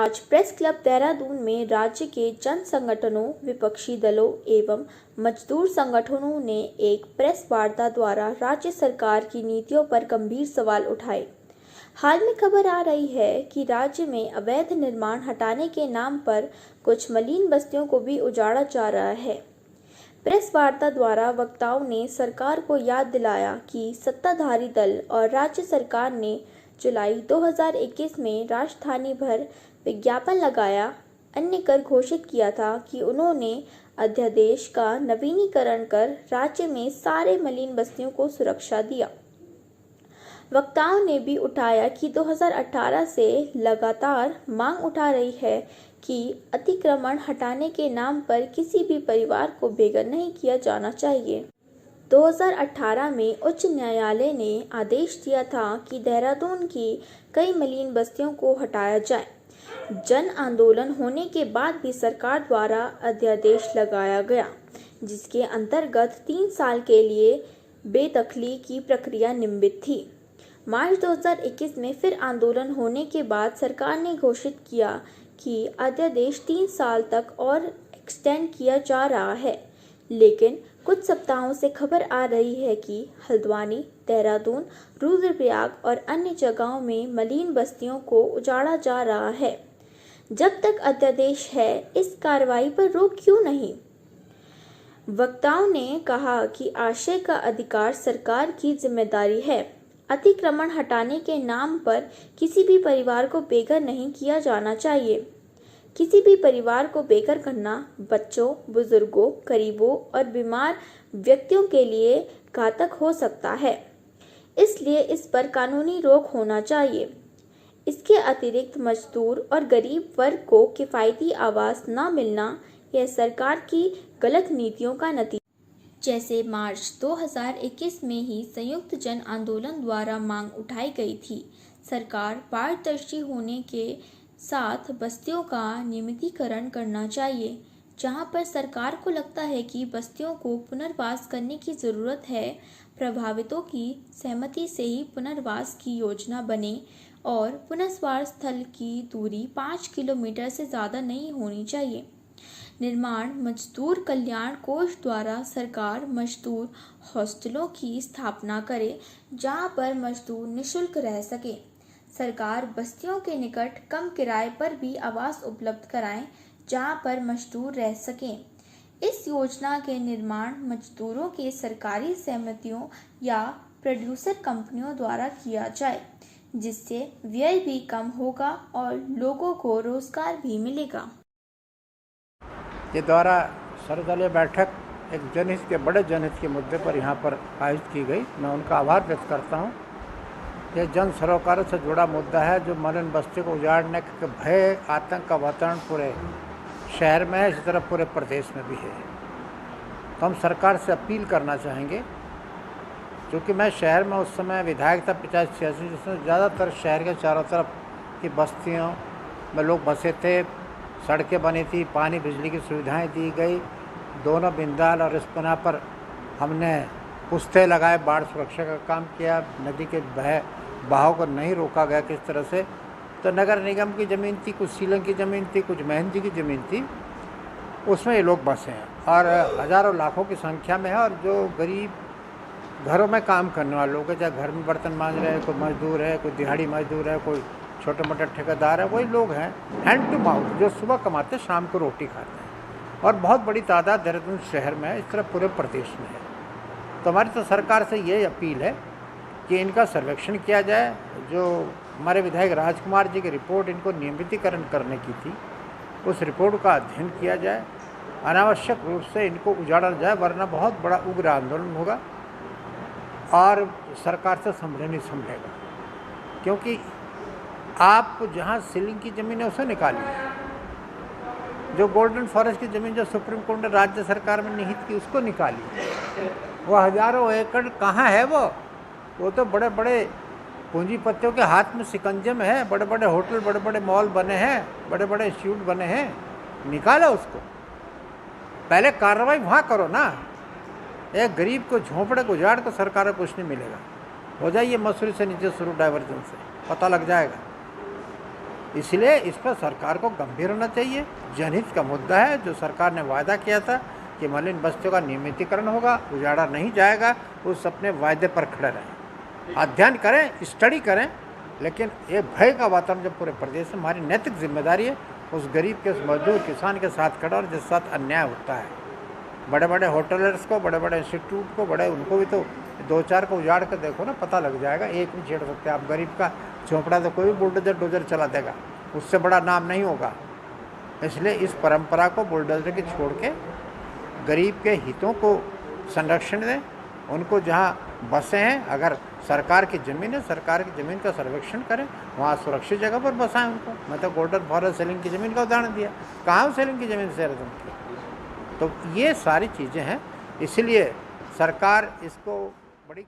आज press club Dehradun में राज्य के जन संगठनों, विपक्षी दलों एवं मजदूर संगठनों ने एक प्रेस वार्ता द्वारा राज्य सरकार की नीतियों पर गंभीर सवाल उठाए। हाल में खबर आ रही है कि राज्य में अवैध निर्माण हटाने के नाम पर कुछ मलिन बस्तियों को भी उजाड़ा जा रहा है। प्रेस वार्ता द्वारा वक्ताओं ने सरकार को याद दिलाया कि सत्ताधारी दल और राज्य सरकार ने जुलाई 2021 में राजधानी भर विज्ञापन लगाया, अन्य कर घोषित किया था कि उन्होंने अध्यादेश का नवीनीकरण कर राज्य में सारे मलिन बस्तियों को सुरक्षा दिया। वक्ताओं ने भी उठाया कि 2018 से लगातार मांग उठा रही है कि अतिक्रमण हटाने के नाम पर किसी भी परिवार को बेघर नहीं किया जाना चाहिए। 2018 में उच्च न्यायालय ने आदेश दिया था कि देहरादून की कई मलिन बस्तियों को हटाया जाए। जन आंदोलन होने के बाद भी सरकार द्वारा अध्यादेश लगाया गया, जिसके अंतर्गत 3 साल के लिए बेदखली की प्रक्रिया निलंबित थी। मार्च 2021 में फिर आंदोलन होने के बाद सरकार ने घोषित किया कि अध्यादेश 3 साल तक और एक्सटेंड किया जा रहा है, लेकिन कुछ सप्ताहों से खबर आ रही है कि हल्द्वानी, देहरादून, रुद्रप्रयाग और अन्य जगहों में मलिन बस्तियों को उजाड़ा जा रहा है। जब तक अध्यादेश है, इस कार्रवाई पर रोक क्यों नहीं? वक्ताओं ने कहा कि आश्रय का अधिकार सरकार की जिम्मेदारी है। अतिक्रमण हटाने के नाम पर किसी भी परिवार को बेघर नहीं किया जाना चाहिए। किसी भी परिवार को बेघर करना बच्चों, बुजुर्गों, गरीबों और बीमार व्यक्तियों के लिए घातक हो सकता है, इसलिए इस पर कानूनी रोक होना चाहिए। इसके अतिरिक्त मजदूर और गरीब वर्ग को किफ़ायती आवास न मिलना यह सरकार की गलत नीतियों का नतीजा। जैसे मार्च 2021 में ही संयुक्त जन आंदोलन द्वारा मांग उठाई गई थी, सरकार पारदर्शी होने के साथ बस्तियों का नियमितीकरण करना चाहिए। जहां पर सरकार को लगता है कि बस्तियों को पुनर्वास करने की ज़रूरत है, प्रभावितों की सहमति से ही पुनर्वास की योजना बने और पुनर्वास स्थल की दूरी 5 किलोमीटर से ज़्यादा नहीं होनी चाहिए। निर्माण मजदूर कल्याण कोष द्वारा सरकार मजदूर हॉस्टलों की स्थापना करे, जहां पर मजदूर निःशुल्क रह सके। सरकार बस्तियों के निकट कम किराए पर भी आवास उपलब्ध कराएं, जहां पर मजदूर रह सकें। इस योजना के निर्माण मजदूरों के सरकारी सहमतियों या प्रोड्यूसर कंपनियों द्वारा किया जाए, जिससे व्यय भी कम होगा और लोगों को रोजगार भी मिलेगा। के द्वारा सर्वदलीय बैठक एक जनहित के बड़े जनहित के मुद्दे पर यहाँ पर आयोजित की गई। मैं उनका आभार व्यक्त करता हूँ। यह जन सरोकारों से जुड़ा मुद्दा है, जो मलिन बस्ती को उजाड़ने के भय, आतंक का वातावरण पूरे शहर में है, इसी तरह पूरे प्रदेश में भी है। तो हम सरकार से अपील करना चाहेंगे, क्योंकि मैं शहर में उस समय विधायक था 85-86, जिसमें ज़्यादातर शहर के चारों तरफ की बस्तियों में लोग बसे थे, सड़कें बनी थी, पानी बिजली की सुविधाएं दी गई। दोनों बिंदाल और रिस्पना पर हमने पुस्ते लगाए, बाढ़ सुरक्षा का काम किया, नदी के बहाव को नहीं रोका गया किस तरह से। तो नगर निगम की ज़मीन थी, कुछ सीलन की ज़मीन थी, कुछ मेहंदी की ज़मीन थी, उसमें ये लोग बसे हैं और हज़ारों लाखों की संख्या में है। और जो गरीब घरों में काम करने वाले लोग हैं, चाहे घर में बर्तन मांज रहे हैं, कोई मजदूर है, कोई दिहाड़ी मजदूर है, कोई छोटे मोटे ठेकेदार है, वही लोग हैं हैंड टू माउथ, जो सुबह कमाते शाम को रोटी खाते हैं। और बहुत बड़ी तादाद देहरादून शहर में है, इस तरह पूरे प्रदेश में है। तो हमारी तो सरकार से ये अपील है कि इनका सर्वेक्षण किया जाए। जो हमारे विधायक राजकुमार जी की रिपोर्ट इनको नियमितीकरण करने की थी, उस रिपोर्ट का अध्ययन किया जाए, अनावश्यक रूप से इनको उजाड़ा जाए, वरना बहुत बड़ा उग्र आंदोलन होगा और सरकार से संभले नहीं संभलेगा। क्योंकि आप जहाँ सीलिंग की ज़मीन है उसे निकालिए, जो गोल्डन फॉरेस्ट की ज़मीन जो सुप्रीम कोर्ट ने राज्य सरकार में निहित की उसको निकालिए। वो हज़ारों एकड़ कहाँ है? वो तो बड़े बड़े पूंजीपतियों के हाथ में शिकंजे में है। बड़े बड़े होटल, बड़े बड़े मॉल बने हैं, बड़े बड़े इंस्टीट्यूट बने हैं। निकालो उसको, पहले कार्रवाई वहाँ करो ना। एक गरीब को झोंपड़े को उजाड़ तो सरकार को कुछ नहीं मिलेगा। हो जाइए मसूरी से नीचे शुरू डाइवर्जन से, पता लग जाएगा। इसलिए इस पर सरकार को गंभीर होना चाहिए। जनहित का मुद्दा है। जो सरकार ने वायदा किया था कि मलिन बस्तियों का नियमितीकरण होगा, उजाड़ा नहीं जाएगा, उस अपने वायदे पर खड़े रहें, अध्ययन करें, स्टडी करें। लेकिन ये भय का वातावरण जब पूरे प्रदेश में, हमारी नैतिक जिम्मेदारी है उस गरीब के, उस मजदूर किसान के साथ खड़ा और जिसके साथ अन्याय होता है। बड़े बड़े होटलर्स को, बड़े बड़े इंस्टीट्यूट को, बड़े उनको भी तो 2-4 को उजाड़ कर देखो ना, पता लग जाएगा। एक नहीं छेड़ सकते आप। गरीब का झोंपड़ा तो कोई भी बुलडोजर चला देगा, उससे बड़ा नाम नहीं होगा। इसलिए इस परंपरा को बुलडोजर की छोड़ के गरीब के हितों को संरक्षण दें। उनको जहाँ बसें हैं, अगर सरकार की ज़मीन है, सरकार की ज़मीन का सर्वेक्षण करें, वहाँ सुरक्षित जगह पर बसाएं उनको। मैं तो गोल्डन फॉरेस्ट सेलिंग की ज़मीन का उदाहरण दिया, कहाँ सेलिंग की ज़मीन से रकम की। तो ये सारी चीज़ें हैं, इसलिए सरकार इसको बड़ी